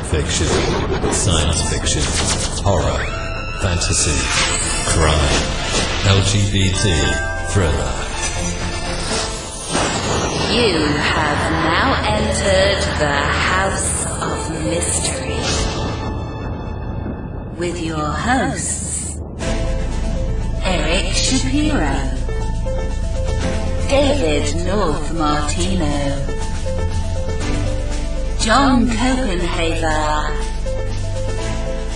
fiction, science fiction, horror, fantasy, crime, LGBT, thriller. You have now entered the House of Mystery with your hosts, Eric Shapiro, David North Martino, John Copenhaver,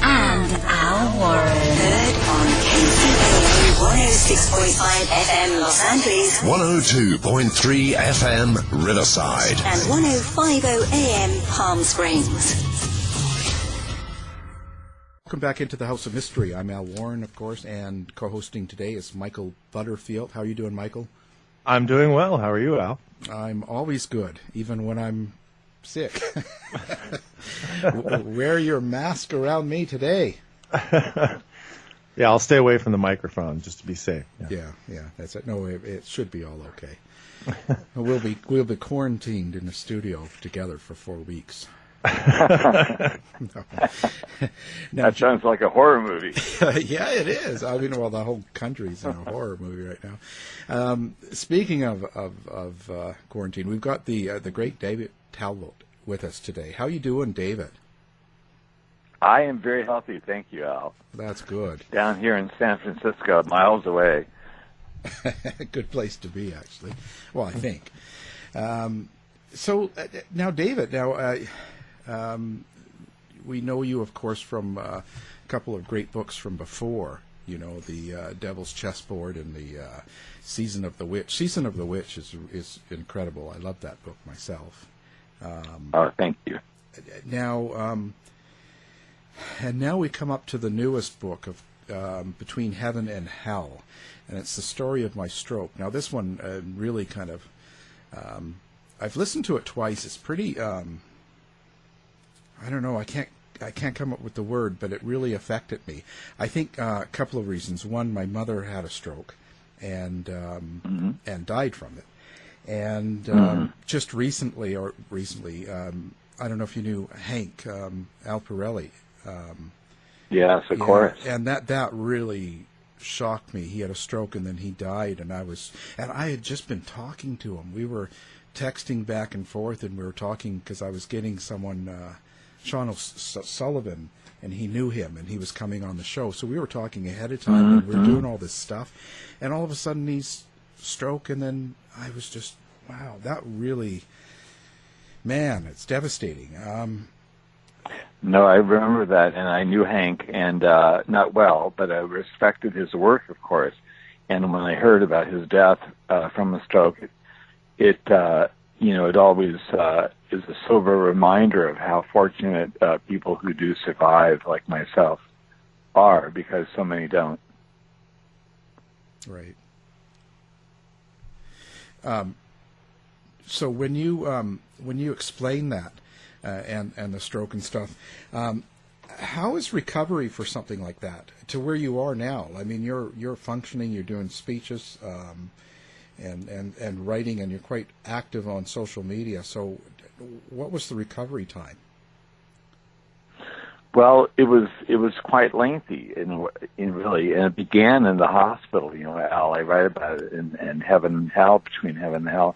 and Al Warren. Heard on KCAA 106.5 FM Los Angeles, 102.3 FM Riverside, and 105.0 AM Palm Springs. Welcome back into the House of Mystery. I'm Al Warren, of course, and co-hosting today is Michael Butterfield. How are you doing, Michael? I'm doing well. How are you, Al? I'm always good, even when I'm sick. Wear your mask around me today. Yeah, I'll stay away from the microphone just to be safe. Yeah, that's it. No, it should be all okay. We'll be quarantined in the studio together for 4 weeks. That sounds like a horror movie. Yeah, it is. I mean, well, the whole country's in a horror movie right now. Speaking of quarantine, we've got the great David Talbot with us today. How you doing, David? I am very healthy, thank you, Al. That's good. Down here in San Francisco, miles away. Good place to be, actually. Well, I think. So now, David, we know you, of course, from a couple of great books from before. You know, the Devil's Chessboard and the Season of the Witch. Season of the Witch is incredible. I love that book myself. Thank you. Now we come up to the newest book of Between Heaven and Hell, and it's the story of my stroke. Now this one really kind of, I've listened to it twice. It's pretty, I don't know, I can't come up with the word, but it really affected me. I think a couple of reasons. One, my mother had a stroke and died from it. And just recently, I don't know if you knew Hank Alparelli. Yes, of course. And that really shocked me. He had a stroke and then he died, and I had just been talking to him. We were texting back and forth, and we were talking because I was getting someone, Sean O'Sullivan, and he knew him, and he was coming on the show. So we were talking ahead of time, and we were doing all this stuff, and all of a sudden he's stroke, and then I was just, wow, that really, man, it's devastating. No, I remember that, and I knew Hank, and not well, but I respected his work, of course. And when I heard about his death from a stroke, it always is a sober reminder of how fortunate people who do survive, like myself, are, because so many don't. Right. So when you explain that and the stroke and stuff, how is recovery for something like that to where you are now? I mean, you're functioning, you're doing speeches, and writing, and you're quite active on social media. So, what was the recovery time? Well, it was quite lengthy, and it began in the hospital. You know, Al, I write about it in Heaven and Hell, Between Heaven and Hell.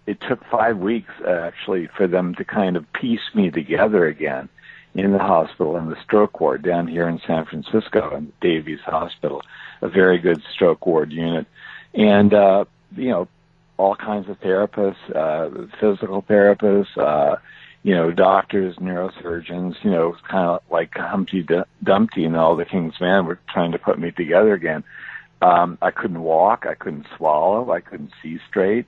It took 5 weeks actually for them to kind of piece me together again in the hospital, in the stroke ward down here in San Francisco, in Davies Hospital, a very good stroke ward unit, and all kinds of therapists, physical therapists. Doctors, neurosurgeons, kind of like Humpty Dumpty and all the King's Men were trying to put me together again. I couldn't walk, I couldn't swallow, I couldn't see straight.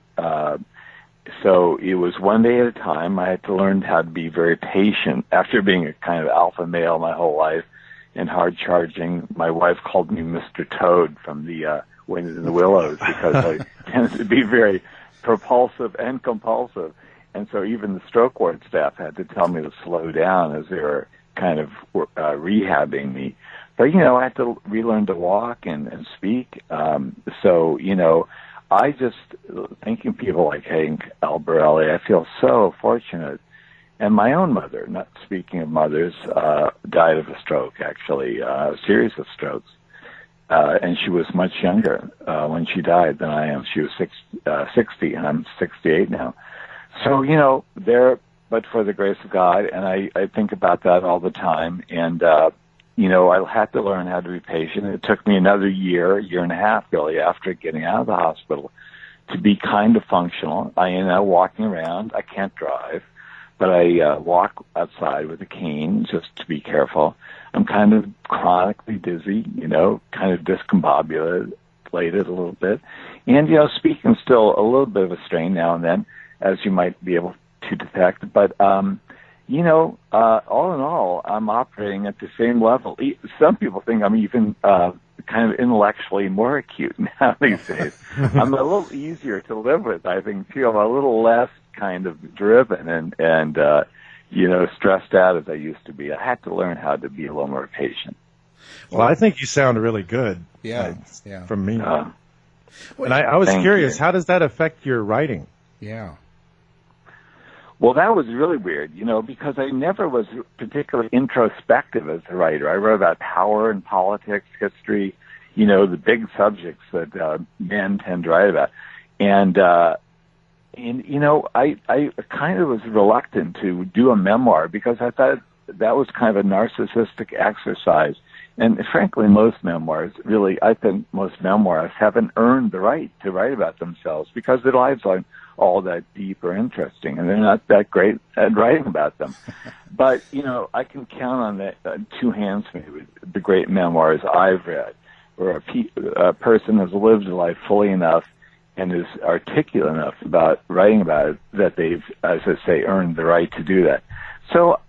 So it was one day at a time. I had to learn how to be very patient. After being a kind of alpha male my whole life and hard charging, my wife called me Mr. Toad from the Wind in the Willows because I tended to be very propulsive and compulsive. And so even the stroke ward staff had to tell me to slow down as they were kind of rehabbing me. But, I had to relearn to walk and speak. I just, thinking people like Hank Albarelli, I feel so fortunate And my own mother, not speaking of mothers, died of a stroke, actually, a series of strokes. And she was much younger when she died than I am. She was 60, and I'm 68 now. So, but for the grace of God, and I think about that all the time. And, I had to learn how to be patient. It took me another year and a half, really, after getting out of the hospital to be kind of functional. I am now walking around. I can't drive, but I walk outside with a cane just to be careful. I'm kind of chronically dizzy, kind of discombobulated a little bit. And, speaking still a little bit of a strain now and then, as you might be able to detect. But, all in all, I'm operating at the same level. Some people think I'm even kind of intellectually more acute now these days. I'm a little easier to live with, I think, too. I'm a little less kind of driven and stressed out as I used to be. I had to learn how to be a little more patient. Well, I think you sound really good. Yeah. From me. And I was curious, how does that affect your writing? Yeah. Well, that was really weird, because I never was particularly introspective as a writer. I wrote about power and politics, history, the big subjects that men tend to write about. And I kind of was reluctant to do a memoir because I thought that was kind of a narcissistic exercise. And frankly, most memoirs, really, I think most memoirists haven't earned the right to write about themselves because their lives aren't all that deep or interesting, and they're not that great at writing about them. But, I can count on two hands maybe the great memoirs I've read, where a person has lived a life fully enough and is articulate enough about writing about it that they've, as I say, earned the right to do that. So,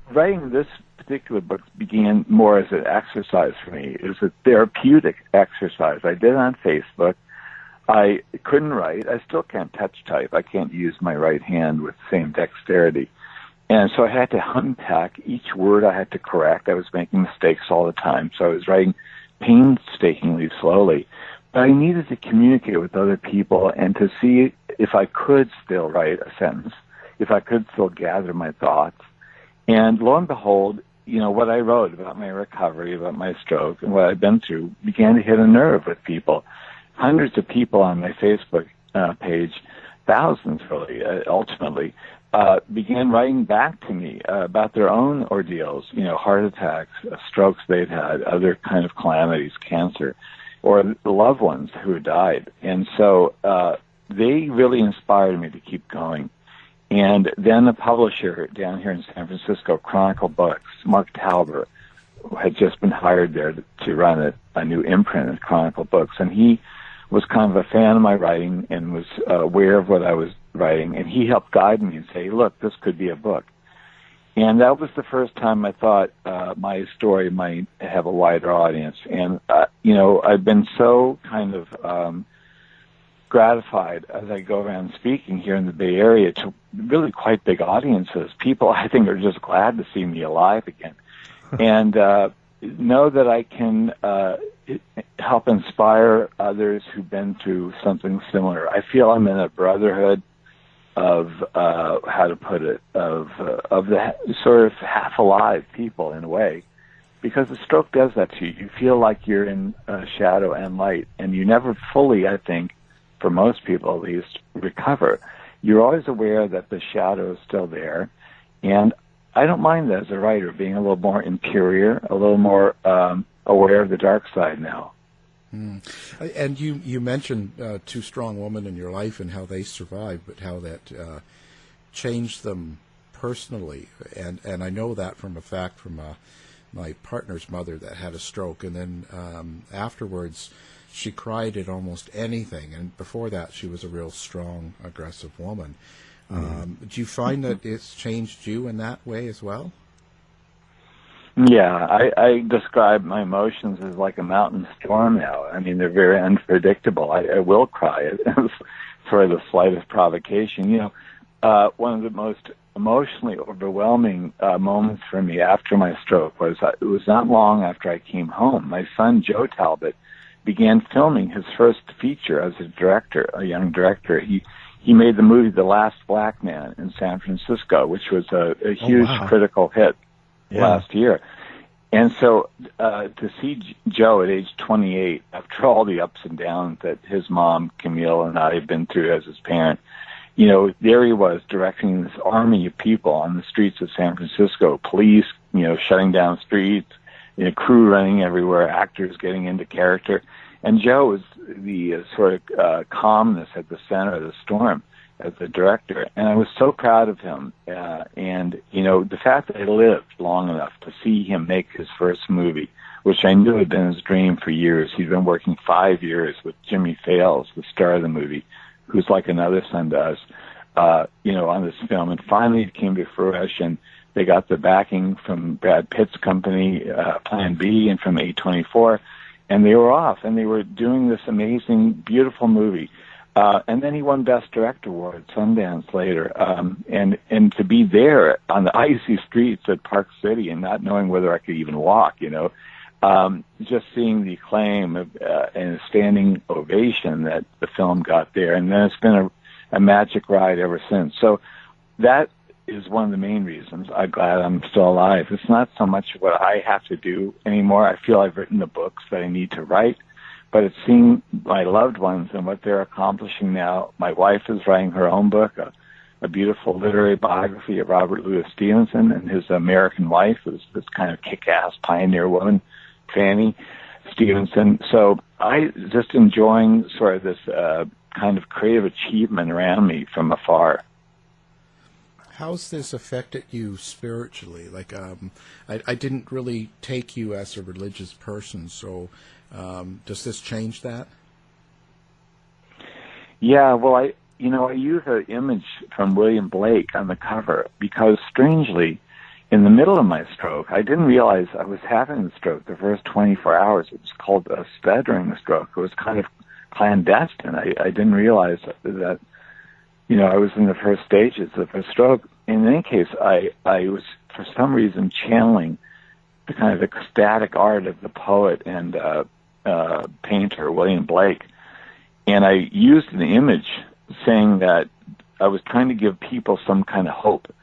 writing this particular book began more as an exercise for me. It was a therapeutic exercise. I did it on Facebook. I couldn't write. I still can't touch type. I can't use my right hand with the same dexterity. And so I had to unpack each word I had to correct. I was making mistakes all the time, so I was writing painstakingly slowly. But I needed to communicate with other people and to see if I could still write a sentence, if I could still gather my thoughts. And lo and behold, what I wrote about my recovery, about my stroke, and what I've been through began to hit a nerve with people. Hundreds of people on my Facebook page, thousands really, ultimately, began writing back to me about their own ordeals, heart attacks, strokes they'd had, other kind of calamities, cancer, or loved ones who had died. And so they really inspired me to keep going. And then a publisher down here in San Francisco, Chronicle Books, Mark Talbot, had just been hired there to run a new imprint of Chronicle Books. And he was kind of a fan of my writing and was aware of what I was writing. And he helped guide me and say, look, this could be a book. And that was the first time I thought my story might have a wider audience. And, I've been so kind of gratified as I go around speaking here in the Bay Area to really quite big audiences. People, I think, are just glad to see me alive again. And know that I can help inspire others who've been through something similar. I feel I'm in a brotherhood of how to put it, of the sort of half alive people in a way, because the stroke does that to you. You feel like you're in shadow and light, and you never fully, I think, for most people at least, recover. You're always aware that the shadow is still there, and I don't mind that as a writer, being a little more interior, a little more aware of the dark side now. And you mentioned two strong women in your life and how they survived, but how that changed them personally. And I know that from a fact from my partner's mother that had a stroke, and then afterwards she cried at almost anything. And before that, she was a real strong, aggressive woman. Do you find that it's changed you in that way as well? Yeah, I describe my emotions as like a mountain storm now. I mean, they're very unpredictable. I will cry for the slightest provocation. One of the most emotionally overwhelming moments for me after my stroke was it was not long after I came home. My son, Joe Talbot, began filming his first feature as a director, a young director. He he made the movie The Last Black Man in San Francisco, which was a huge critical hit last year. And so to see Joe at age 28, after all the ups and downs that his mom, Camille, and I have been through as his parent, you know, there he was directing this army of people on the streets of San Francisco, police, you know, shutting down streets, you know, crew running everywhere, actors getting into character. And Joe was the sort of calmness at the center of the storm as a director. And I was so proud of him. And, you know, the fact that I lived long enough to see him make his first movie, which I knew had been his dream for years. He'd been working 5 years with Jimmy Fales, the star of the movie, who's like another son to us, you know, on this film. And finally it came to fruition. They got the backing from Brad Pitt's company, Plan B, and from A24. And they were off, and they were doing this amazing, beautiful movie. And then he won Best Director award at Sundance later. And to be there on the icy streets at Park City and not knowing whether I could even walk, you know, just seeing the acclaim and a standing ovation that the film got there. And then it's been a magic ride ever since. So that is one of the main reasons I'm glad I'm still alive. It's not so much what I have to do anymore. I feel I've written the books that I need to write, but it's seeing my loved ones and what they're accomplishing now. My wife is writing her own book, a beautiful literary biography of Robert Louis Stevenson and his American wife, who's this kind of kick-ass pioneer woman, Fanny Stevenson. So I just enjoying sort of this kind of creative achievement around me from afar. How's this affected you spiritually? Like, I didn't really take you as a religious person, so does this change that? Yeah, well, I use an image from William Blake on the cover because, strangely, in the middle of my stroke, I didn't realize I was having the stroke the first 24 hours. It was called a sputtering stroke. It was kind of clandestine. I didn't realize that, you know, I was in the first stages of a stroke. In any case, I was, for some reason, channeling the kind of ecstatic art of the poet and painter William Blake. And I used an image saying that I was trying to give people some kind of hope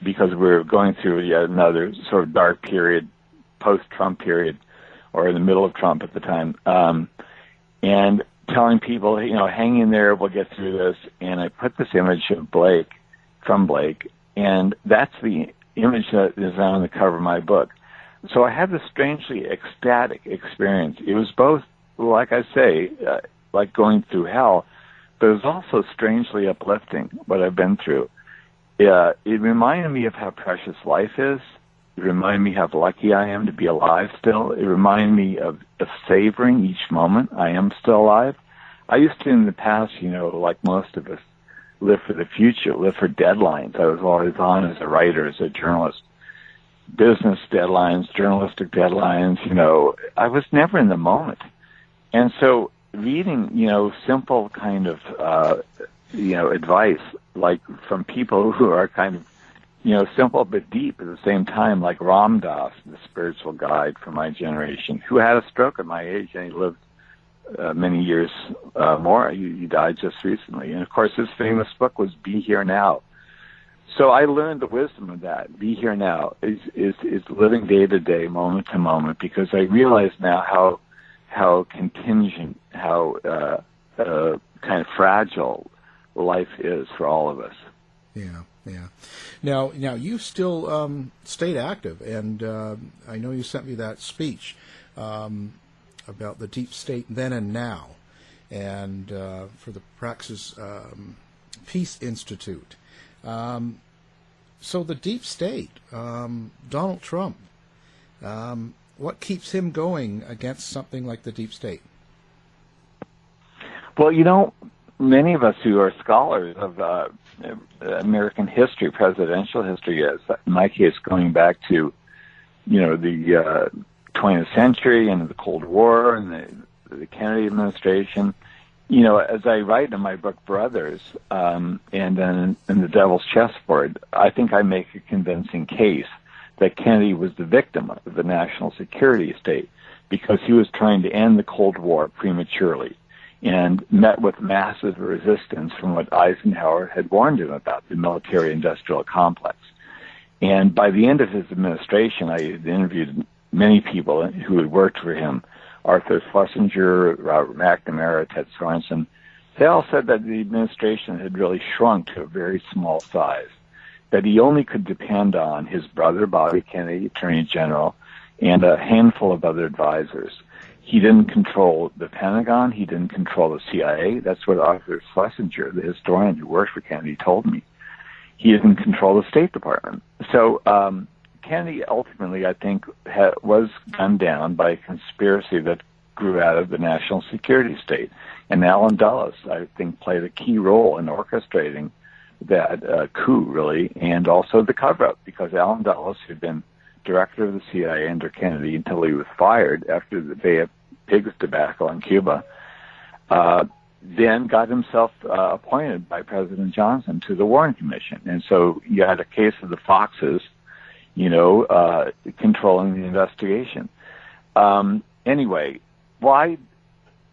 because we were going through yet another sort of dark period, post-Trump period, or in the middle of Trump at the time. And telling people, you know, hang in there, we'll get through this. And I put this image of Blake, from Blake, and that's the image that is on the cover of my book. So I had this strangely ecstatic experience. It was both, like I say, like going through hell, but it was also strangely uplifting, what I've been through. It reminded me of how precious life is. It reminded me how lucky I am to be alive still. It reminded me of savoring each moment I am still alive. I used to, in the past, you know, like most of us, live for the future, live for deadlines. I was always on as a writer, as a journalist. Business deadlines, journalistic deadlines, you know, I was never in the moment. And so reading, you know, simple kind of, you know, advice, like from people who are kind of, you know, simple but deep at the same time, like Ram Dass, the spiritual guide for my generation, who had a stroke at my age and he lived many years more. He died just recently. And, of course, his famous book was Be Here Now. So I learned the wisdom of that. Be here now is living day to day, moment to moment, because I realize now how contingent, how kind of fragile life is for all of us. Yeah, yeah. Now you still stayed active, and I know you sent me that speech about the deep state then and now, and for the Praxis Peace Institute. So the deep state, Donald Trump, what keeps him going against something like the deep state? Well, you know, many of us who are scholars of American history, presidential history, in my case, going back to, you know, the 20th century and the Cold War and the Kennedy administration, you know, as I write in my book Brothers, and then in The Devil's Chessboard, I think I make a convincing case that Kennedy was the victim of the national security state because he was trying to end the Cold War prematurely. and met with massive resistance from what Eisenhower had warned him about, the military-industrial complex. And by the end of his administration, I had interviewed many people who had worked for him, Arthur Schlesinger, Robert McNamara, Ted Sorensen. They all said that the administration had really shrunk to a very small size, that he only could depend on his brother, Bobby Kennedy, Attorney General, and a handful of other advisors. He didn't control the Pentagon. He didn't control the CIA. That's what Arthur Schlesinger, the historian who worked for Kennedy, told me. He didn't control the State Department. So Kennedy ultimately, I think, was gunned down by a conspiracy that grew out of the national security state. And Allen Dulles, I think, played a key role in orchestrating that coup, really, and also the cover-up, because Allen Dulles had been director of the CIA under Kennedy until he was fired after the Bay of Pigs debacle in Cuba, then got himself appointed by President Johnson to the Warren Commission. And so you had a case of the Foxes, controlling the investigation. Anyway, why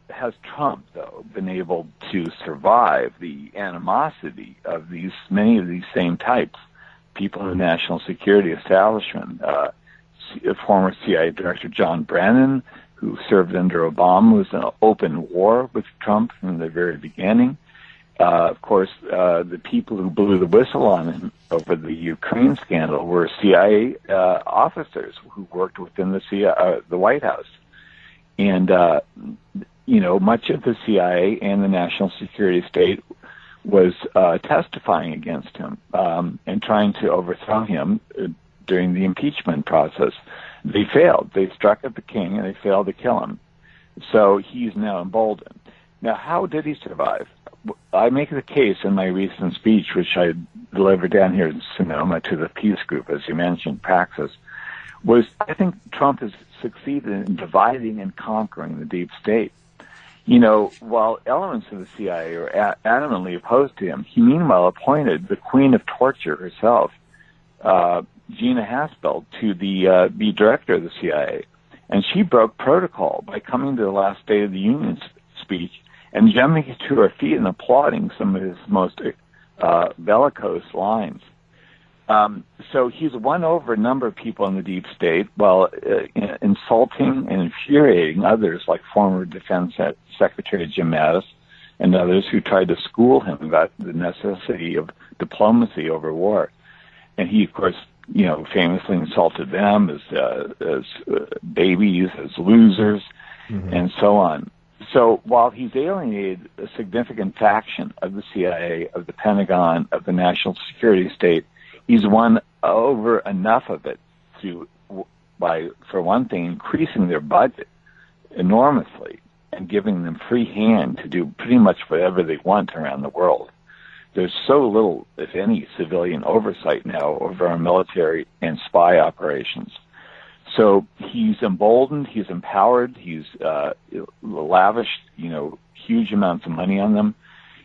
has Trump, though, been able to survive the animosity of many of these same types? People in the national security establishment, former CIA Director John Brennan, who served under Obama, was in an open war with Trump from the very beginning. Of course, the people who blew the whistle on him over the Ukraine scandal were CIA officers who worked within the White House. And, much of the CIA and the national security state was testifying against him and trying to overthrow him during the impeachment process. They failed. They struck at the king, and they failed to kill him. So he's now emboldened. Now, how did he survive? I make the case in my recent speech, which I delivered down here in Sonoma to the peace group, as you mentioned, Praxis, was I think Trump has succeeded in dividing and conquering the deep state. While elements of the CIA are adamantly opposed to him, he meanwhile appointed the queen of torture herself, Gina Haspel, to be director of the CIA. And she broke protocol by coming to the last State of the Union speech and jumping to her feet and applauding some of his most bellicose lines. So he's won over a number of people in the deep state while insulting and infuriating others like former Defense Secretary Jim Mattis and others who tried to school him about the necessity of diplomacy over war. And he, of course, famously insulted them as babies, as losers, and so on. So while he's alienated a significant faction of the CIA, of the Pentagon, of the national security state, he's won over enough of it by, for one thing, increasing their budget enormously and giving them free hand to do pretty much whatever they want around the world. There's so little, if any, civilian oversight now over our military and spy operations. So he's emboldened, he's empowered, he's lavished, huge amounts of money on them.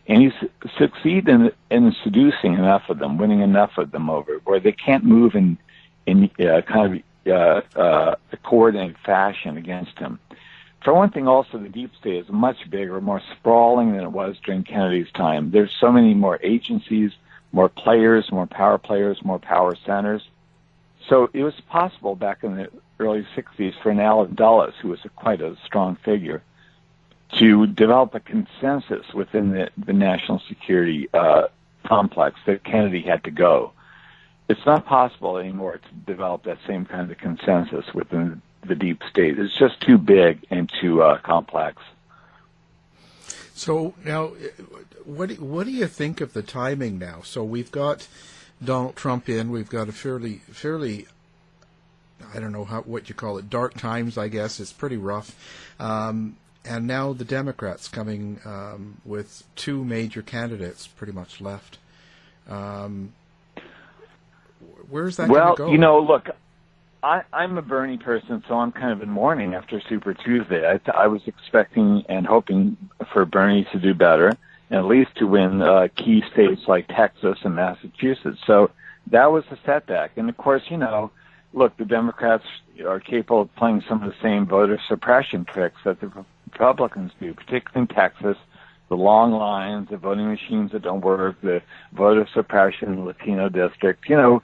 And he's succeeded in seducing enough of them, winning enough of them over, where they can't move in kind of a coordinated fashion against him. For one thing, also, the deep state is much bigger, more sprawling than it was during Kennedy's time. There's so many more agencies, more players, more power centers. So it was possible back in the early 60s for an Allen Dulles, who was quite a strong figure, to develop a consensus within the national security complex that Kennedy had to go. It's not possible anymore to develop that same kind of consensus within the deep state. It's just too big and too complex. So now, what do you think of the timing now? So we've got Donald Trump in. We've got a fairly I don't know what you call it, dark times, I guess. It's pretty rough. And now the Democrats coming with two major candidates pretty much left. Where's that going to go? Look, I'm a Bernie person, so I'm kind of in mourning after Super Tuesday. I was expecting and hoping for Bernie to do better, and at least to win key states like Texas and Massachusetts. So that was a setback. And, of course, look, the Democrats are capable of playing some of the same voter suppression tricks that the Republicans do, particularly in Texas. The long lines, the voting machines that don't work, the voter suppression in the Latino district. You know,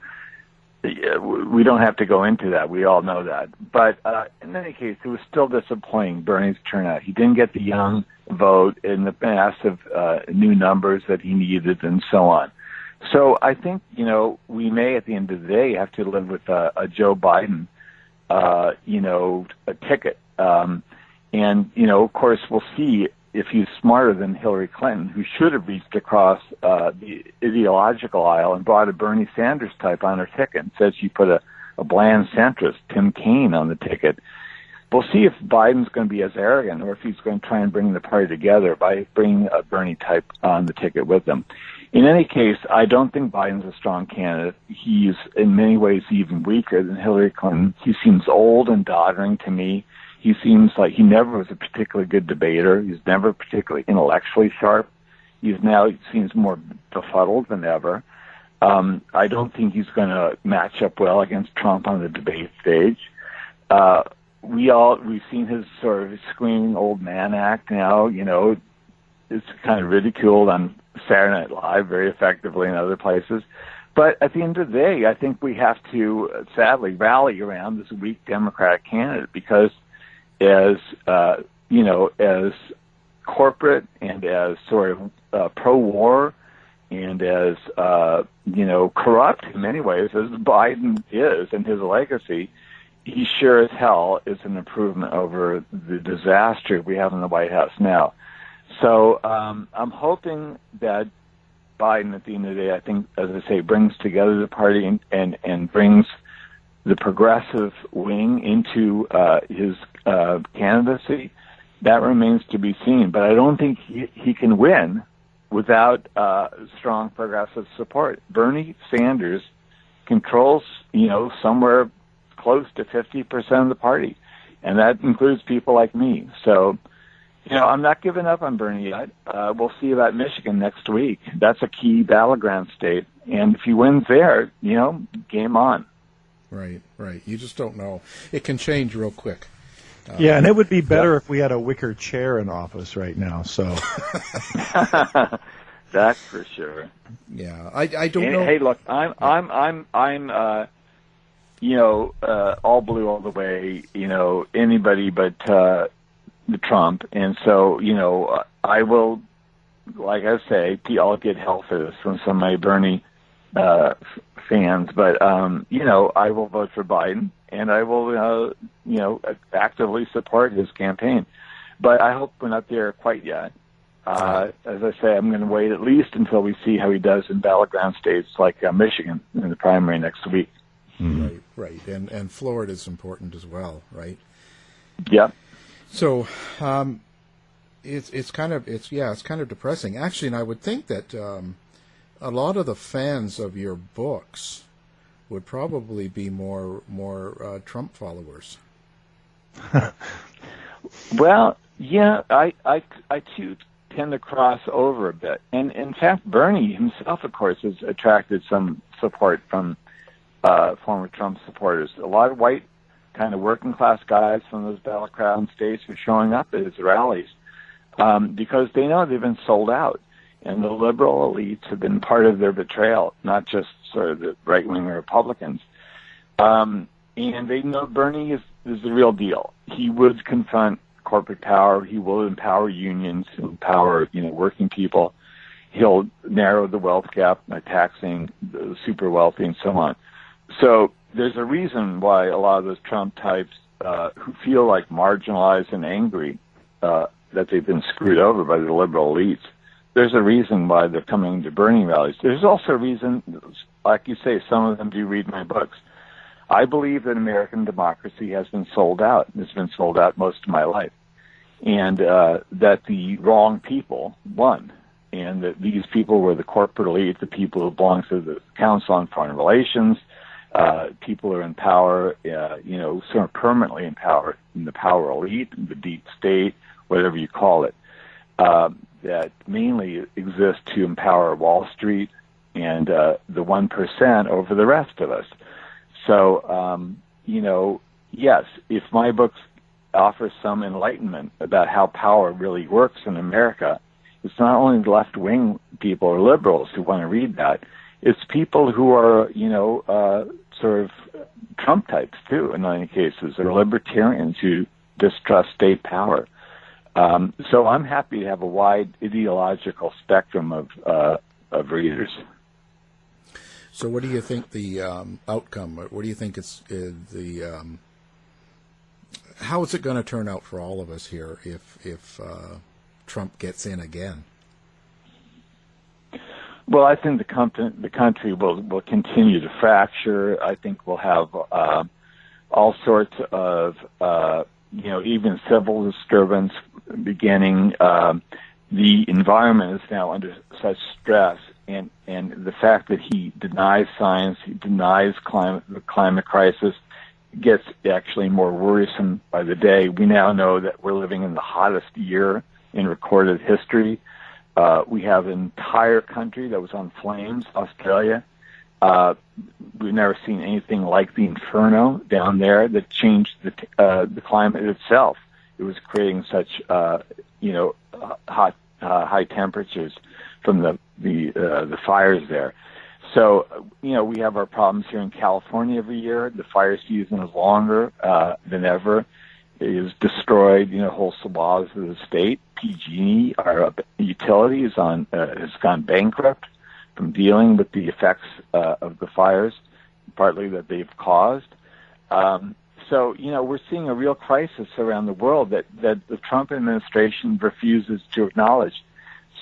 we don't have to go into that. We all know that. But in any case, it was still disappointing, Bernie's turnout. He didn't get the young vote in the massive new numbers that he needed and so on. So I think, you know, we may at the end of the day have to live with a Joe Biden, you know, a ticket. And, you know, of course, we'll see if he's smarter than Hillary Clinton, who should have reached across the ideological aisle and brought a Bernie Sanders type on her ticket and said she put a bland centrist, Tim Kaine, on the ticket. We'll see if Biden's going to be as arrogant or if he's going to try and bring the party together by bringing a Bernie type on the ticket with him. In any case, I don't think Biden's a strong candidate. He's in many ways even weaker than Hillary Clinton. He seems old and doddering to me. He seems like he never was a particularly good debater. He's never particularly intellectually sharp. He seems more befuddled than ever. I don't think he's going to match up well against Trump on the debate stage. We've seen his sort of screaming old man act now. You know, it's kind of ridiculed on Saturday Night Live very effectively in other places. But at the end of the day, I think we have to sadly rally around this weak Democratic candidate because as corporate and as sort of pro-war and as, corrupt in many ways as Biden is and his legacy, he sure as hell is an improvement over the disaster we have in the White House now. So I'm hoping that Biden, at the end of the day, I think, as I say, brings together the party and brings the progressive wing into his candidacy. That remains to be seen. But I don't think he can win without strong progressive support. Bernie Sanders controls, somewhere close to 50% of the party, and that includes people like me. So, I'm not giving up on Bernie yet. We'll see about Michigan next week. That's a key battleground state, and if he wins there, game on. Right. You just don't know. It can change real quick. And it would be better if we had a wicker chair in office right now. So that's for sure. Yeah, I don't know. Hey, look, I'm all blue all the way. Anybody but the Trump, and so I will, like I say, I'll get hell for this from some of my Bernie fans, but I will vote for Biden, and I will actively support his campaign. But I hope we're not there quite yet. As I say, I'm going to wait at least until we see how he does in battleground states like Michigan in the primary next week. Mm-hmm. Right, and Florida is important as well, right? Yeah. So it's kind of depressing actually, and I would think that a lot of the fans of your books would probably be more Trump followers. Well, yeah, I too tend to cross over a bit, and in fact, Bernie himself, of course, has attracted some support from former Trump supporters. A lot of white, kind of working class guys from those battleground states are showing up at his rallies because they know they've been sold out. And the liberal elites have been part of their betrayal, not just sort of the right-wing Republicans. And they know Bernie is the real deal. He would confront corporate power. He will empower unions. He'll empower, working people. He'll narrow the wealth gap by taxing the super wealthy and so on. So there's a reason why a lot of those Trump types who feel like marginalized and angry that they've been screwed over by the liberal elites, there's a reason why they're coming to Bernie rallies. There's also a reason, like you say, some of them do read my books. I believe that American democracy has been sold out. It's been sold out most of my life. And that the wrong people won. And that these people were the corporate elite, the people who belong to the Council on Foreign Relations, people who are in power, sort of permanently in power, in the power elite, the deep state, whatever you call it. That mainly exist to empower Wall Street and the 1% over the rest of us. So, yes, if my books offer some enlightenment about how power really works in America. It's not only left-wing people or liberals who want to read that. It's people who are, sort of Trump types too, in many cases, or libertarians who distrust state power. So I'm happy to have a wide ideological spectrum of readers. So what do you think the outcome? What do you think how is it going to turn out for all of us here if Trump gets in again? Well, I think the country will continue to fracture. I think we'll have all sorts of even civil disturbance beginning. The environment is now under such stress, and the fact that he denies science, he denies the climate crisis, gets actually more worrisome by the day. We now know that we're living in the hottest year in recorded history. We have an entire country that was on flames, Australia. We've never seen anything like the inferno down there that changed the climate itself. It was creating such, hot, high temperatures from the fires there. So, we have our problems here in California every year. The fire season is longer than ever. It has destroyed, whole swaths of the state. PG&E, our utility, has gone bankrupt from dealing with the effects of the fires, partly that they've caused. So, we're seeing a real crisis around the world that the Trump administration refuses to acknowledge.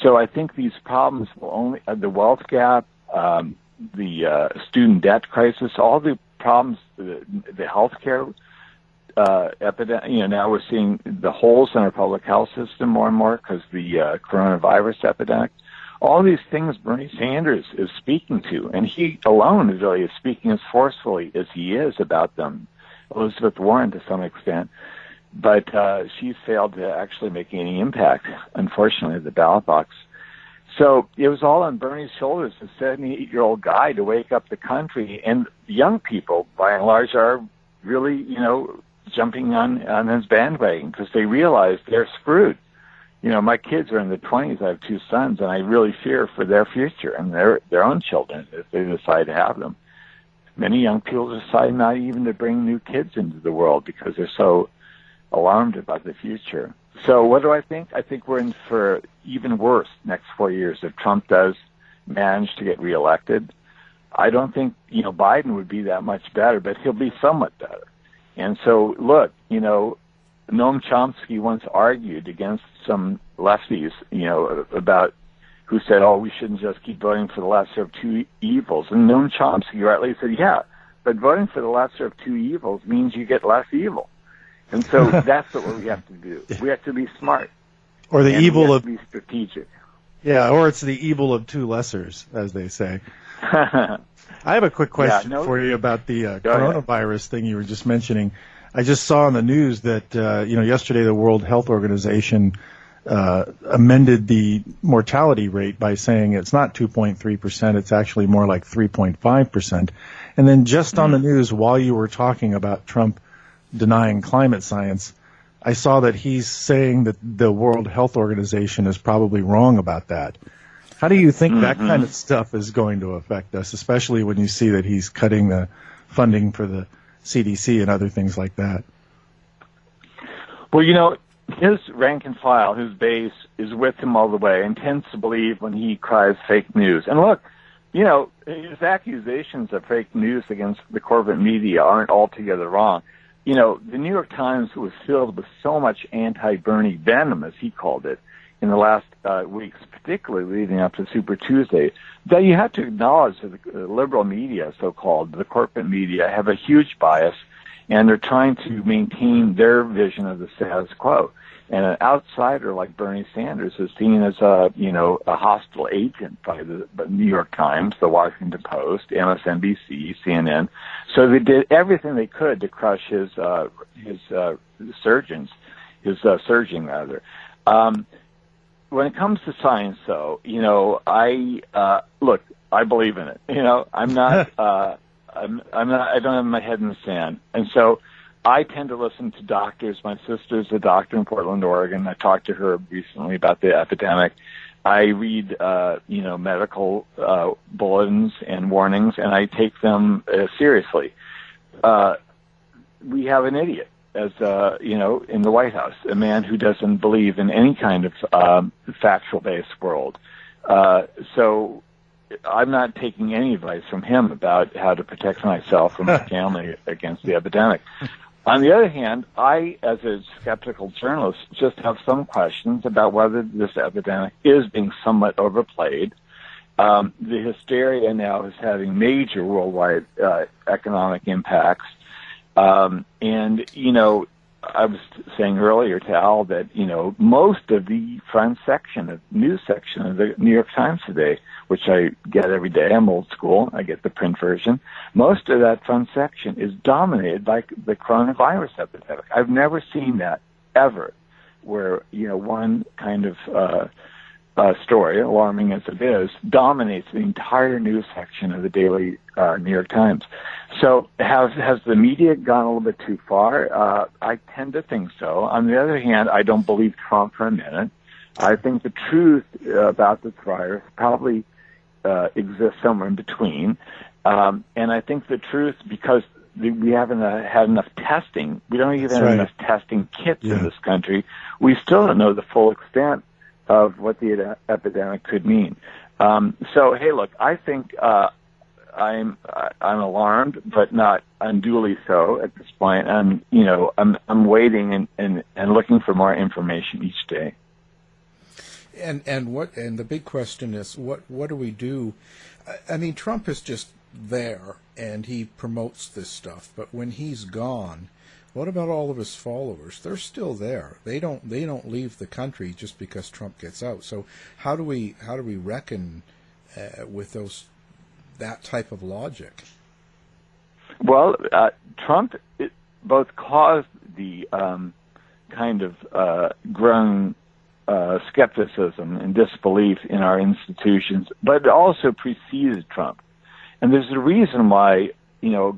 So I think these problems will only, the wealth gap, the student debt crisis, all the problems, the healthcare epidemic. Now we're seeing the holes in our public health system more and more because the coronavirus epidemic. All these things Bernie Sanders is speaking to, and he alone really is speaking as forcefully as he is about them. Elizabeth Warren to some extent, but she's failed to actually make any impact, unfortunately, at the ballot box. So it was all on Bernie's shoulders, a 78-year-old guy, to wake up the country. And young people, by and large, are really, jumping on his bandwagon because they realize they're screwed. My kids are in their 20s. I have two sons, and I really fear for their future and their own children if they decide to have them. Many young people decide not even to bring new kids into the world because they're so alarmed about the future. So what do I think? I think we're in for even worse next 4 years if Trump does manage to get reelected. I don't think, Biden would be that much better, but he'll be somewhat better. And so, look, Noam Chomsky once argued against some lefties, about who said, we shouldn't just keep voting for the lesser of two evils. And Noam Chomsky rightly said, yeah, but voting for the lesser of two evils means you get less evil. And so that's what we have to do. We have to be smart. Or the evil of be strategic. Yeah, or it's the evil of two lessers, as they say. I have a quick question for you about the coronavirus thing you were just mentioning. I just saw on the news that yesterday the World Health Organization amended the mortality rate by saying it's not 2.3%, it's actually more like 3.5%. And then just on the news, while you were talking about Trump denying climate science, I saw that he's saying that the World Health Organization is probably wrong about that. How do you think that kind of stuff is going to affect us, especially when you see that he's cutting the funding for the CDC and other things like that? Well, his rank and file, his base, is with him all the way and tends to believe when he cries fake news. And look, his accusations of fake news against the corporate media aren't altogether wrong. The New York Times was filled with so much anti-Bernie venom, as he called it, in the last weeks, particularly leading up to Super Tuesday, that you have to acknowledge that the liberal media, so-called, the corporate media, have a huge bias, and they're trying to maintain their vision of the status quo. And an outsider like Bernie Sanders is seen as a hostile agent by the New York Times, the Washington Post, MSNBC, CNN. So they did everything they could to crush his surging rather. When it comes to science, though, I believe in it. I'm not, I don't have my head in the sand, and so I tend to listen to doctors. My sister's a doctor in Portland, Oregon. I talked to her recently about the epidemic. I read, medical bulletins and warnings, and I take them seriously. We have an idiot, as in the White House, a man who doesn't believe in any kind of factual-based world. So I'm not taking any advice from him about how to protect myself and my family against the epidemic. On the other hand, I, as a skeptical journalist, just have some questions about whether this epidemic is being somewhat overplayed. The hysteria now is having major worldwide economic impacts. I was saying earlier to Al that, most of the front section, the news section of the New York Times today, which I get every day, I'm old school, I get the print version, most of that front section is dominated by the coronavirus epidemic. I've never seen that ever, where, one kind of story, alarming as it is, dominates the entire news section of the daily New York Times. So has the media gone a little bit too far? I tend to think so. On the other hand, I don't believe Trump for a minute. I think the truth about this virus probably exists somewhere in between. And I think the truth, because we haven't had enough testing, we don't even have enough testing kits in this country, we still don't know the full extent of what the epidemic could mean. So, hey, look, I think I'm alarmed, but not unduly so at this point. And I'm waiting and looking for more information each day. And the big question is, what do we do? I mean, Trump is just there and he promotes this stuff, but when he's gone, what about all of his followers? They're still there. They don't leave the country just because Trump gets out. So how do we reckon with that type of logic? Well, Trump both caused the kind of growing skepticism and disbelief in our institutions, but it also preceded Trump. And there's a reason why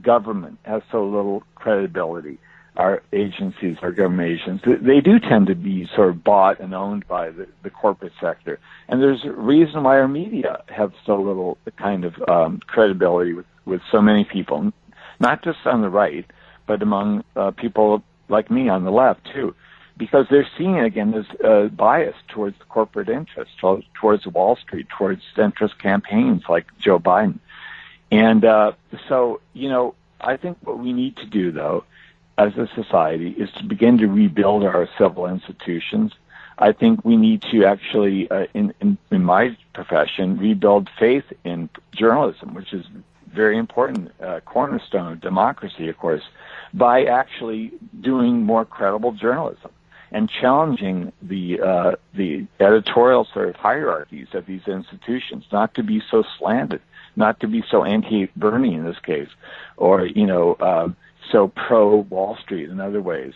government has so little credibility. Our agencies, our government agencies, they do tend to be sort of bought and owned by the corporate sector. And there's a reason why our media have so little kind of credibility with so many people, not just on the right, but among people like me on the left, too, because they're seeing, again, this bias towards corporate interests, towards Wall Street, towards centrist campaigns like Joe Biden. And so, I think what we need to do, though, as a society, is to begin to rebuild our civil institutions. I think we need to actually, in my profession, rebuild faith in journalism, which is very important, cornerstone of democracy, of course, by actually doing more credible journalism and challenging the editorial sort of hierarchies of these institutions, not to be so slanted, not to be so anti-Bernie in this case, or, so pro-Wall Street in other ways.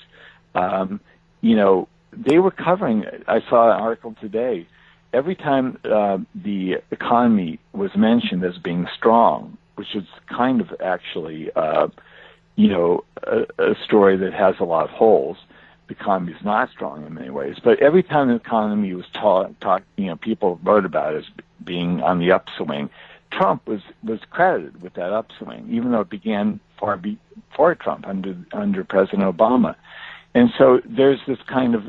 They were covering, I saw an article today, every time the economy was mentioned as being strong, which is kind of actually, a story that has a lot of holes. The economy is not strong in many ways, but every time the economy was people wrote about it as being on the upswing, Trump was credited with that upswing, even though it began far before Trump under President Obama. And so there's this kind of,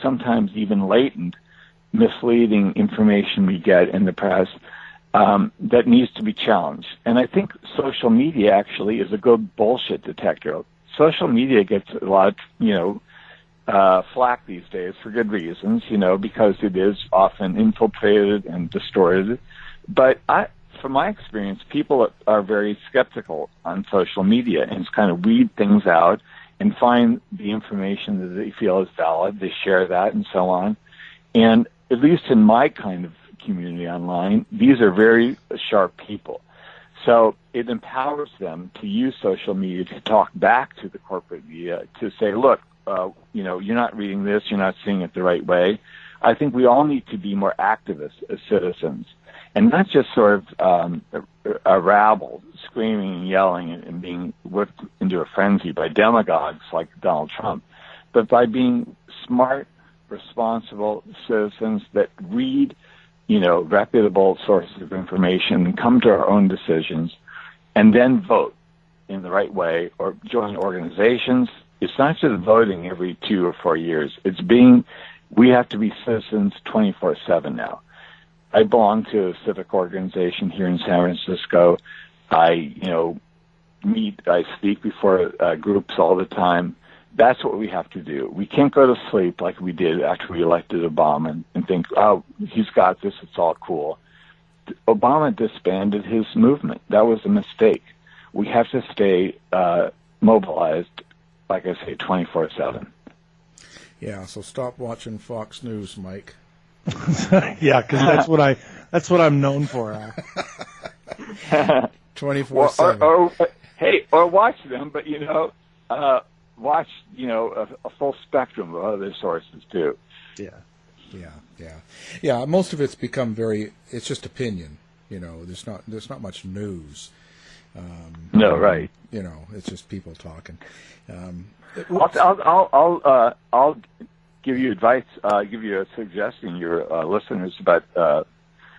sometimes even latent, misleading information we get in the press that needs to be challenged. And I think social media actually is a good bullshit detector. Social media gets a lot of, flack these days for good reasons, because it is often infiltrated and distorted. But from my experience, people are very skeptical on social media and kind of weed things out and find the information that they feel is valid. They share that and so on. And at least in my kind of community online, these are very sharp people. So it empowers them to use social media to talk back to the corporate media, to say, look, you're not reading this, you're not seeing it the right way. I think we all need to be more activists as citizens and not just sort of a rabble screaming and yelling and being whipped into a frenzy by demagogues like Donald Trump, but by being smart, responsible citizens that read, reputable sources of information and come to our own decisions and then vote in the right way or join organizations. It's not just voting every 2 or 4 years. We have to be citizens 24/7 now. I belong to a civic organization here in San Francisco. I speak before groups all the time. That's what we have to do. We can't go to sleep like we did after we elected Obama and think, oh, he's got this, it's all cool. Obama disbanded his movement. That was a mistake. We have to stay mobilized, like I say, 24/7. Yeah, so stop watching Fox News, Mike. Yeah, because that's what I'm known for. 24/7. Or watch them, but watch a full spectrum of other sources too. Yeah. Most of it's become it's just opinion. There's not much news. No, right. It's just people talking. I'll give you advice. Give you a suggestion, your listeners, about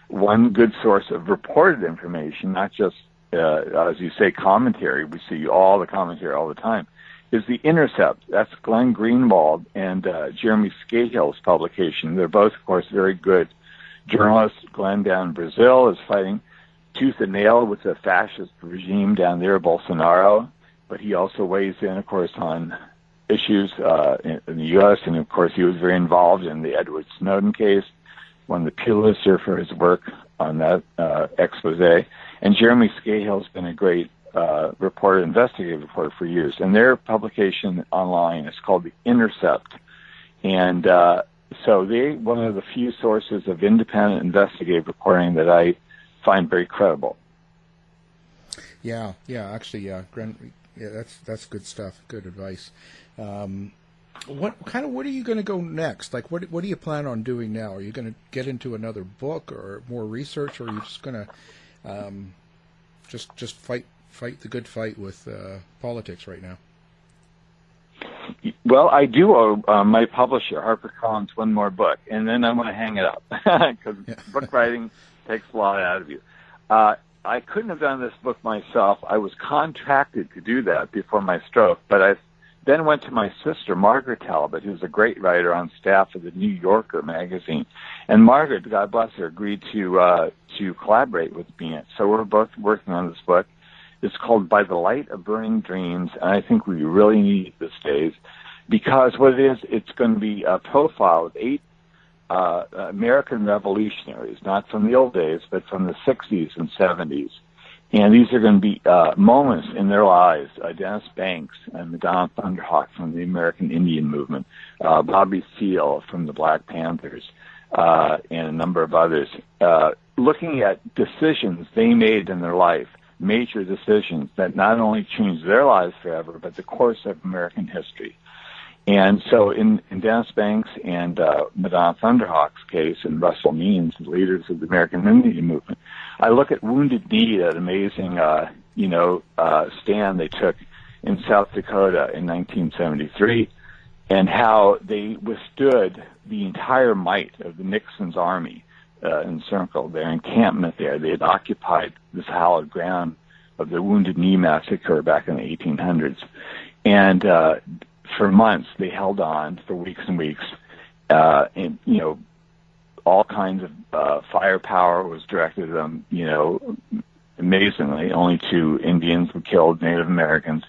one good source of reported information, not just as you say, commentary. We see all the commentary all the time. Is The Intercept. That's Glenn Greenwald and Jeremy Scahill's publication. They're both, of course, very good journalists. Glenn down in Brazil is fighting tooth and nail with the fascist regime down there, Bolsonaro, but he also weighs in, of course, on issues in the U.S., and, of course, he was very involved in the Edward Snowden case, won the Pulitzer for his work on that expose. And Jeremy Scahill's been a great investigative reporter for years, and their publication online is called The Intercept. And so they're one of the few sources of independent investigative reporting that I find very credible. Yeah, that's good stuff. Good advice. What are you going to go next? Like, what do you plan on doing now? Are you going to get into another book or more research, or are you just going to just fight the good fight with politics right now? Well, I do owe my publisher, HarperCollins, one more book, and then I'm going to hang it up because book writing takes a lot out of you. I couldn't have done this book myself. I was contracted to do that before my stroke, but I then went to my sister, Margaret Talbot, who's a great writer on staff of the New Yorker magazine. And Margaret, God bless her, agreed to collaborate with me. So we're both working on this book. It's called By the Light of Burning Dreams, and I think we really need it these days because what it is, it's going to be a profile of 8 American revolutionaries, not from the old days, but from the 60s and 70s. And these are going to be moments in their lives. Dennis Banks and Madonna Thunderhawk from the American Indian movement, Bobby Seale from the Black Panthers, and a number of others, looking at decisions they made in their life, major decisions that not only changed their lives forever, but the course of American history. And so in Dennis Banks and Madonna Thunderhawk's case, and Russell Means, the leaders of the American Indian movement, I look at Wounded Knee, that amazing, stand they took in South Dakota in 1973, and how they withstood the entire might of the Nixon's army encircled their encampment there. They had occupied this hallowed ground of the Wounded Knee massacre back in the 1800s. And for months, they held on for weeks and weeks. And, all kinds of firepower was directed at them, amazingly. Only 2 Indians were killed, Native Americans.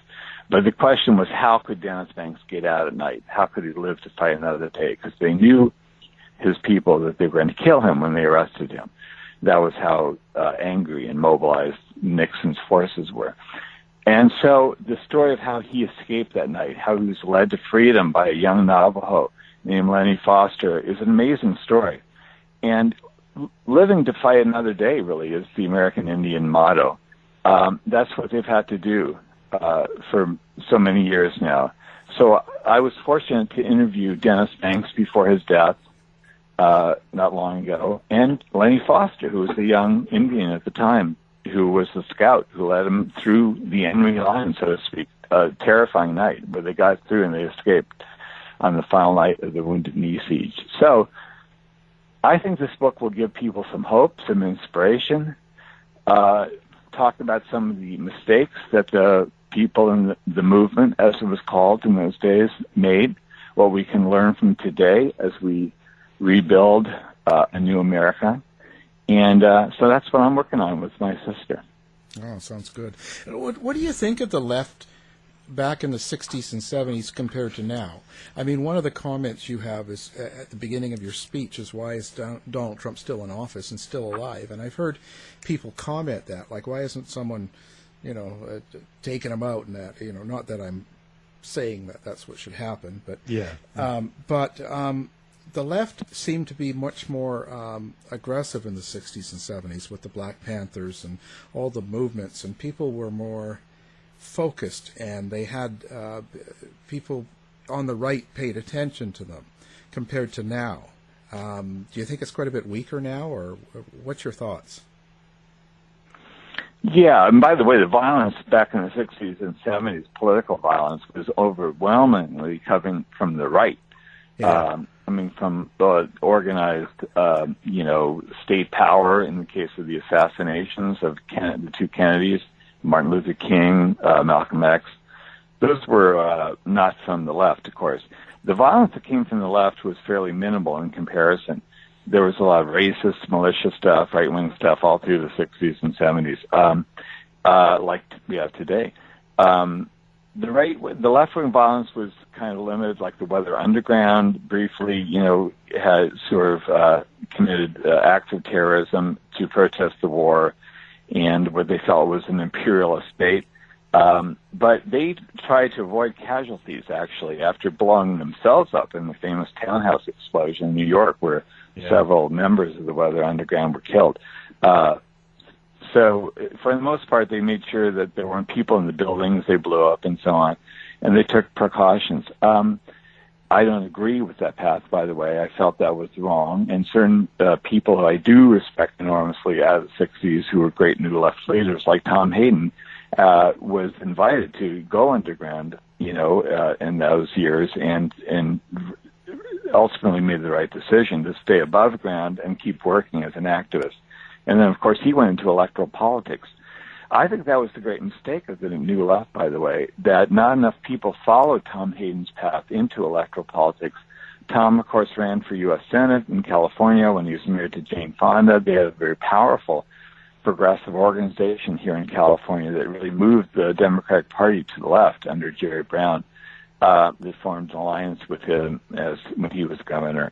But the question was, how could Dennis Banks get out at night? How could he live to fight another day? Because they knew his people that they were going to kill him when they arrested him. That was how angry and mobilized Nixon's forces were. And so the story of how he escaped that night, how he was led to freedom by a young Navajo named Lenny Foster, is an amazing story. And living to fight another day really is the American Indian motto. That's what they've had to do for so many years now. So I was fortunate to interview Dennis Banks before his death. not long ago, and Lenny Foster, who was a young Indian at the time, who was the scout who led him through the enemy line, so to speak. A terrifying night where they got through and they escaped on the final night of the Wounded Knee siege. So I think this book will give people some hope, some inspiration, talk about some of the mistakes that the people in the movement, as it was called in those days, made, what we can learn from today as we rebuild a new America. And so that's what I'm working on with my sister. Oh, sounds good. What do you think of the left back in the 60s and 70s compared to now? I mean, one of the comments you have is at the beginning of your speech is, why is Donald Trump still in office and still alive? And I've heard people comment that, like, why isn't someone, taking him out and that, not that I'm saying that that's what should happen, but the left seemed to be much more aggressive in the 60s and 70s with the Black Panthers and all the movements, and people were more focused, and they had people on the right paid attention to them compared to now. Do you think it's quite a bit weaker now, or what's your thoughts? Yeah, and by the way, the violence back in the 60s and 70s, political violence, was overwhelmingly coming from the right. Yeah. From the organized, state power in the case of the assassinations of the two Kennedys, Martin Luther King, Malcolm X. Those were not from the left, of course. The violence that came from the left was fairly minimal in comparison. There was a lot of racist, malicious stuff, right-wing stuff all through the 60s and 70s, like we have today. The left-wing violence was kind of limited, like the Weather Underground briefly, had sort of committed acts of terrorism to protest the war and what they felt was an imperialist state. But they tried to avoid casualties, actually, after blowing themselves up in the famous townhouse explosion in New York, where several members of the Weather Underground were killed. So for the most part, they made sure that there weren't people in the buildings they blew up and so on, and they took precautions. I don't agree with that path, by the way. I felt that was wrong, and certain people who I do respect enormously out of the 60s who were great new left leaders, like Tom Hayden, was invited to go underground, in those years, and ultimately made the right decision to stay above ground and keep working as an activist. And then, of course, he went into electoral politics. I think that was the great mistake of the New Left, by the way, that not enough people followed Tom Hayden's path into electoral politics. Tom, of course, ran for U.S. Senate in California when he was married to Jane Fonda. They had a very powerful progressive organization here in California that really moved the Democratic Party to the left under Jerry Brown. They formed an alliance with him when he was governor.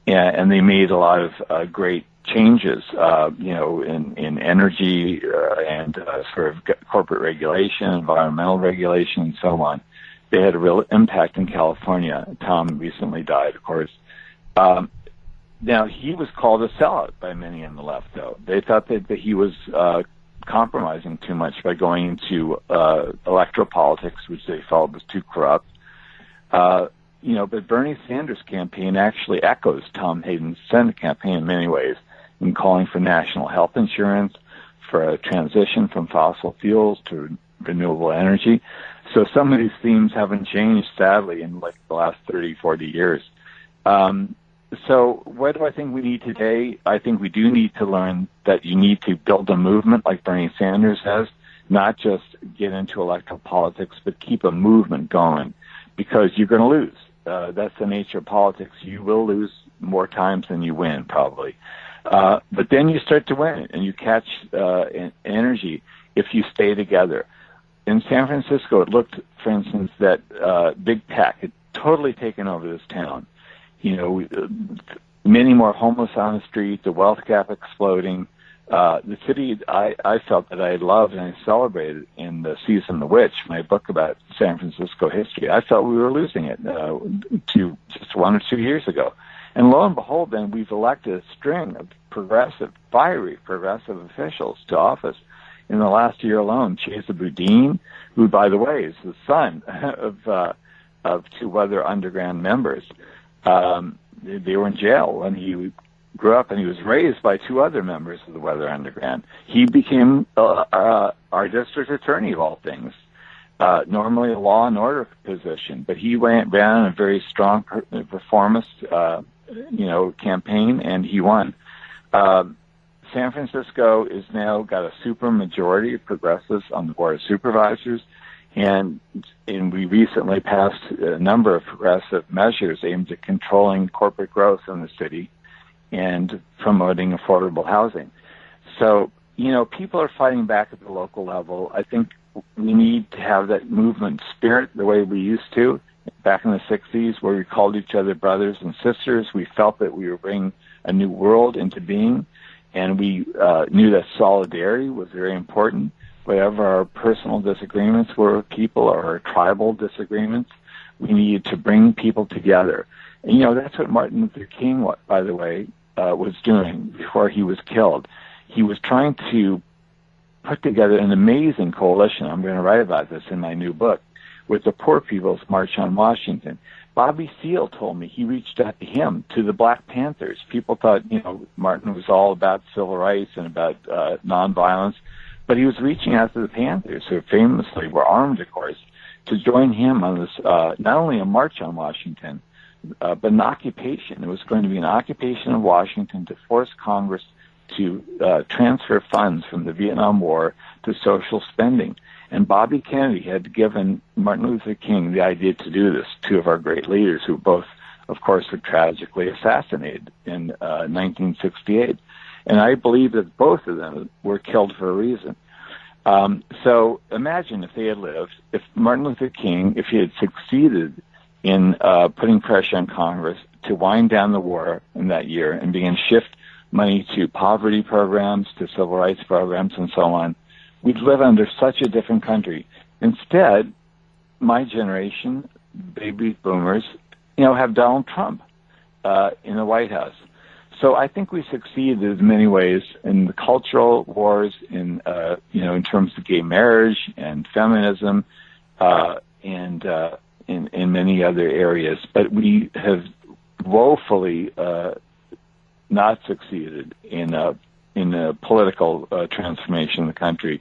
And they made a lot of great changes, in energy and sort of corporate regulation, environmental regulation, and so on. They had a real impact in California. Tom recently died, of course. Now, he was called a sellout by many on the left, though. They thought that he was compromising too much by going into electoral politics, which they felt was too corrupt. But Bernie Sanders' campaign actually echoes Tom Hayden's Senate campaign in many ways, in calling for national health insurance, for a transition from fossil fuels to renewable energy. So some of these themes haven't changed, sadly, in like the last 30, 40 years. So what do I think we need today? I think we do need to learn that you need to build a movement like Bernie Sanders has, not just get into electoral politics, but keep a movement going, because you're going to lose. That's the nature of politics. You will lose more times than you win, probably. But then you start to win, and you catch energy if you stay together. In San Francisco, it looked, for instance, that big tech had totally taken over this town. Many more homeless on the street, the wealth gap exploding. The city I felt that I loved and I celebrated in The Season of the Witch, my book about San Francisco history. I felt we were losing it to just 1 or 2 years ago. And lo and behold, then we've elected a string of fiery progressive officials to office in the last year alone. Chesa Boudin, who, by the way, is the son of two Weather Underground members. they were in jail when he grew up, and he was raised by two other members of the Weather Underground. He became our district attorney, of all things. Normally a law and order position, but he ran a very strong performance, campaign, and he won. San Francisco is now got a super majority of progressives on the board of supervisors, and we recently passed a number of progressive measures aimed at controlling corporate growth in the city and promoting affordable housing. So, people are fighting back at the local level. I think we need to have that movement spirit the way we used to back in the 60s, where we called each other brothers and sisters. We felt that we were bringing a new world into being, and we knew that solidarity was very important. Whatever our personal disagreements were with people or our tribal disagreements, we needed to bring people together. And, that's what Martin Luther King, by the way, was doing before he was killed. He was trying to put together an amazing coalition. I'm going to write about this in my new book, with the Poor People's March on Washington. Bobby Seale told me he reached out to him, to the Black Panthers. People thought, Martin was all about civil rights and about nonviolence, but he was reaching out to the Panthers, who famously were armed, of course, to join him on this, not only a march on Washington, but an occupation. It was going to be an occupation of Washington to force Congress to transfer funds from the Vietnam War to social spending. And Bobby Kennedy had given Martin Luther King the idea to do this, two of our great leaders who both, of course, were tragically assassinated in 1968. And I believe that both of them were killed for a reason. So imagine if they had lived, if Martin Luther King, if he had succeeded in putting pressure on Congress to wind down the war in that year and begin to shift money to poverty programs, to civil rights programs, and so on, we'd live under such a different country. Instead, my generation, baby boomers, have Donald Trump in the White House. So I think we succeeded in many ways in the cultural wars, in terms of gay marriage and feminism, and in many other areas. But we have woefully not succeeded in a political transformation of the country.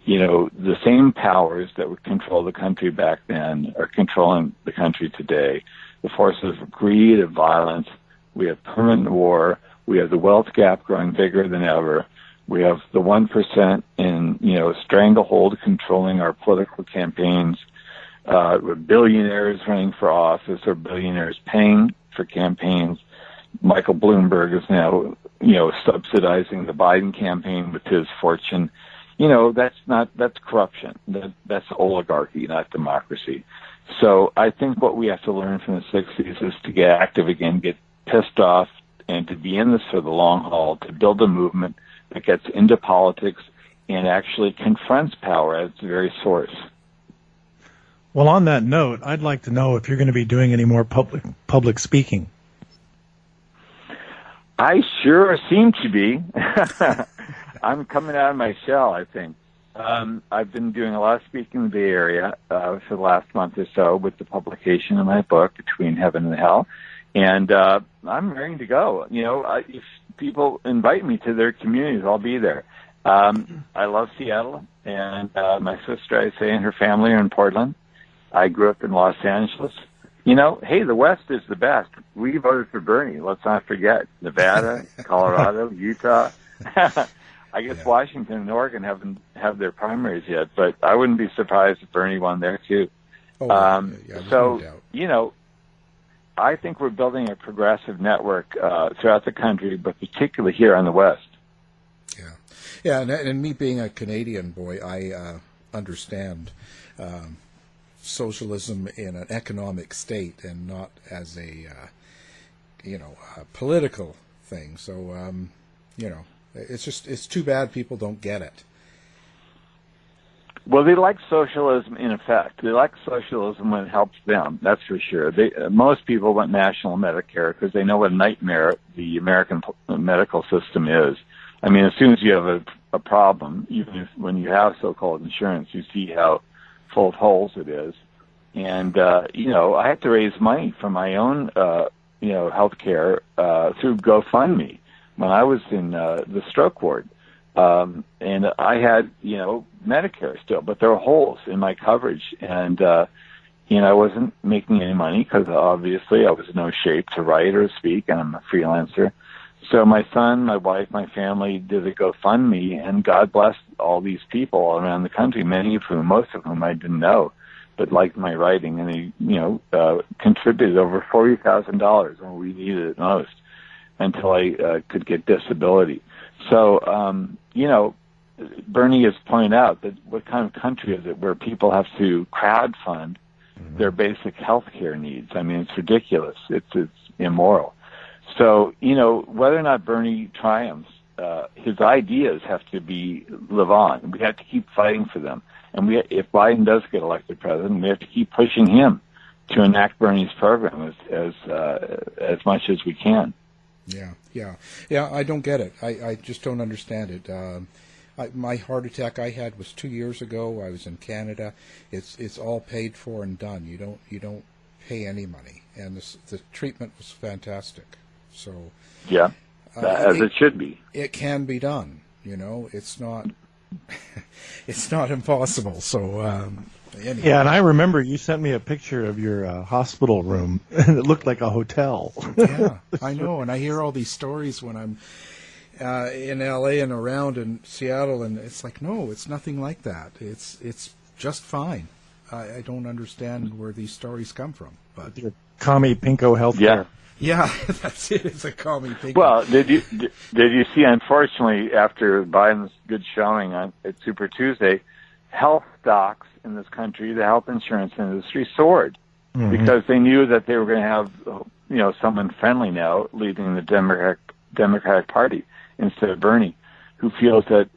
The same powers that would control the country back then are controlling the country today. The forces of greed, of violence. We have permanent war. We have the wealth gap growing bigger than ever. We have the 1% in, stranglehold controlling our political campaigns. With billionaires running for office or billionaires paying for campaigns. Michael Bloomberg is now, subsidizing the Biden campaign with his fortune. That's corruption. That's oligarchy, not democracy. So I think what we have to learn from the 60s is to get active again, get pissed off, and to be in this for the long haul, to build a movement that gets into politics and actually confronts power at its very source. Well, on that note, I'd like to know if you're going to be doing any more public speaking. I sure seem to be. I'm coming out of my shell, I think. I've been doing a lot of speaking in the Bay Area for the last month or so with the publication of my book, Between Heaven and Hell. And I'm ready to go. If people invite me to their communities, I'll be there. I love Seattle, and my sister, I say, and her family are in Portland. I grew up in Los Angeles. Hey, the West is the best. We voted for Bernie. Let's not forget. Nevada, Colorado, Utah. I guess Washington and Oregon haven't had their primaries yet, but I wouldn't be surprised if Bernie won there too. No doubt. I think we're building a progressive network throughout the country, but particularly here on the West. Yeah, and me being a Canadian boy, I understand socialism in an economic state and not as a political thing. So it's too bad people don't get it. Well, they like socialism in effect. They like socialism when it helps them. That's for sure. Most people want national Medicare because they know what a nightmare the American medical system is. I mean, as soon as you have a problem, even when you have so-called insurance, you see how full of holes it is. And, I had to raise money for my own healthcare through GoFundMe when I was in the stroke ward. And I had, Medicare still, but there were holes in my coverage. And, I wasn't making any money because obviously I was in no shape to write or speak, and I'm a freelancer. So my son, my wife, my family did a GoFundMe, and God blessed all these people all around the country, most of whom I didn't know, but liked my writing. And they, contributed over $40,000 when we needed it most until I could get disability. So, Bernie has pointed out that what kind of country is it where people have to crowdfund their basic health care needs? I mean, it's ridiculous. It's immoral. So, whether or not Bernie triumphs, his ideas have to live on. We have to keep fighting for them. And if Biden does get elected president, we have to keep pushing him to enact Bernie's program as much as we can. Yeah. I don't get it. I just don't understand it. My heart attack I had was 2 years ago. I was in Canada. It's all paid for and done. You don't pay any money, and the treatment was fantastic. So yeah, as it should be. It can be done. It's not it's not impossible. So anyway. Yeah, and I remember you sent me a picture of your hospital room, and it looked like a hotel. Yeah, I know, and I hear all these stories when I'm in L.A. and around in Seattle, and it's like, no, it's nothing like that. It's just fine. I don't understand where these stories come from. But your commie pinko healthcare. Yeah, that's it. It's a commie pinko. Well, did you see? Unfortunately, after Biden's good showing at Super Tuesday, health stocks in this country, the health insurance industry, soared because they knew that they were going to have someone friendly now leading the Democratic Party instead of Bernie, who feels that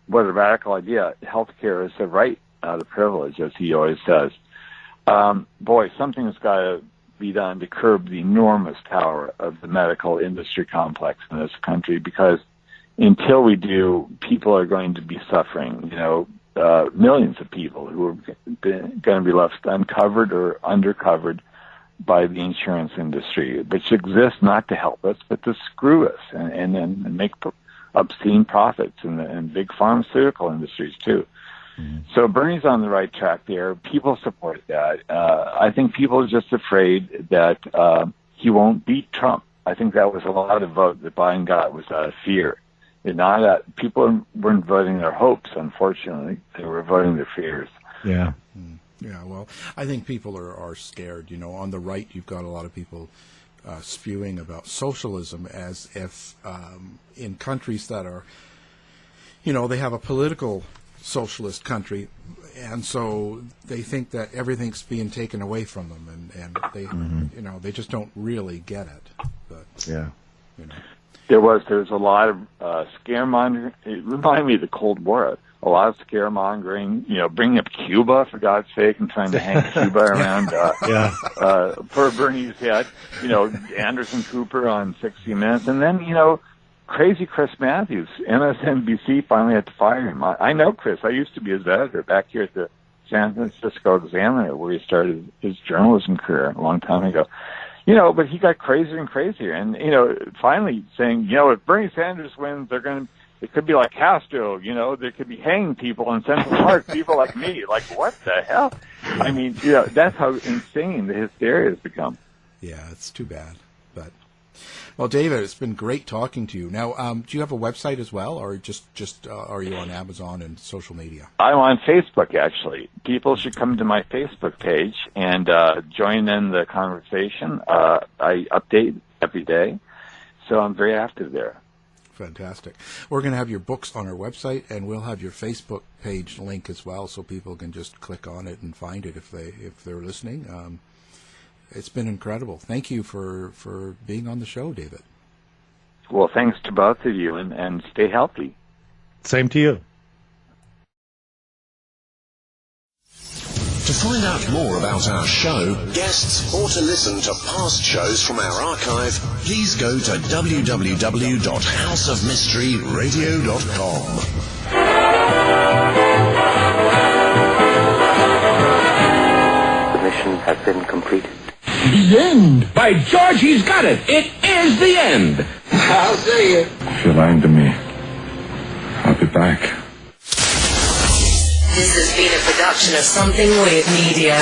what a radical idea. Healthcare is a right, not a privilege, as he always says. Something has got to be done to curb the enormous power of the medical industry complex in this country, because until we do, people are going to be suffering. Millions of people who are going to be left uncovered or undercovered by the insurance industry, which exists not to help us, but to screw us and make obscene profits in the big pharmaceutical industries too. So Bernie's on the right track there. People support that. I think people are just afraid that he won't beat Trump. I think that was a lot of the vote that Biden got was out of fear. People weren't voting their hopes, unfortunately. They were voting their fears. Yeah. Yeah, well, I think people are scared. On the right, you've got a lot of people spewing about socialism as if in countries that are, they have a political socialist country, and so they think that everything's being taken away from them, and they, they just don't really get it. But yeah, there was a lot of scaremongering. It reminded me of the Cold War. A lot of scaremongering, bringing up Cuba, for God's sake, and trying to hang Cuba around for Bernie's head. Anderson Cooper on 60 Minutes. And then, crazy Chris Matthews, MSNBC finally had to fire him. I know Chris. I used to be his editor back here at the San Francisco Examiner, where he started his journalism career a long time ago. But he got crazier and crazier. And, finally saying, if Bernie Sanders wins, it could be like Castro, there could be hanging people in Central Park, people like me. Like, what the hell? I mean, that's how insane the hysteria has become. Yeah, it's too bad. But, well, David, it's been great talking to you. Now, do you have a website as well, or just are you on Amazon and social media? I'm on Facebook, actually. People should come to my Facebook page and join in the conversation. I update every day, so I'm very active there. Fantastic. We're going to have your books on our website, and we'll have your Facebook page link as well, so people can just click on it and find it if they're listening. It's been incredible. Thank you for being on the show, David. Well, thanks to both of you, and stay healthy. Same to you. To find out more about our show, guests, or to listen to past shows from our archive, please go to www.houseofmysteryradio.com. The mission has been completed. The end. By George, he's got it. It is the end. I'll see you. If you're lying to me, I'll be back. This has been a production of Something Weird Media.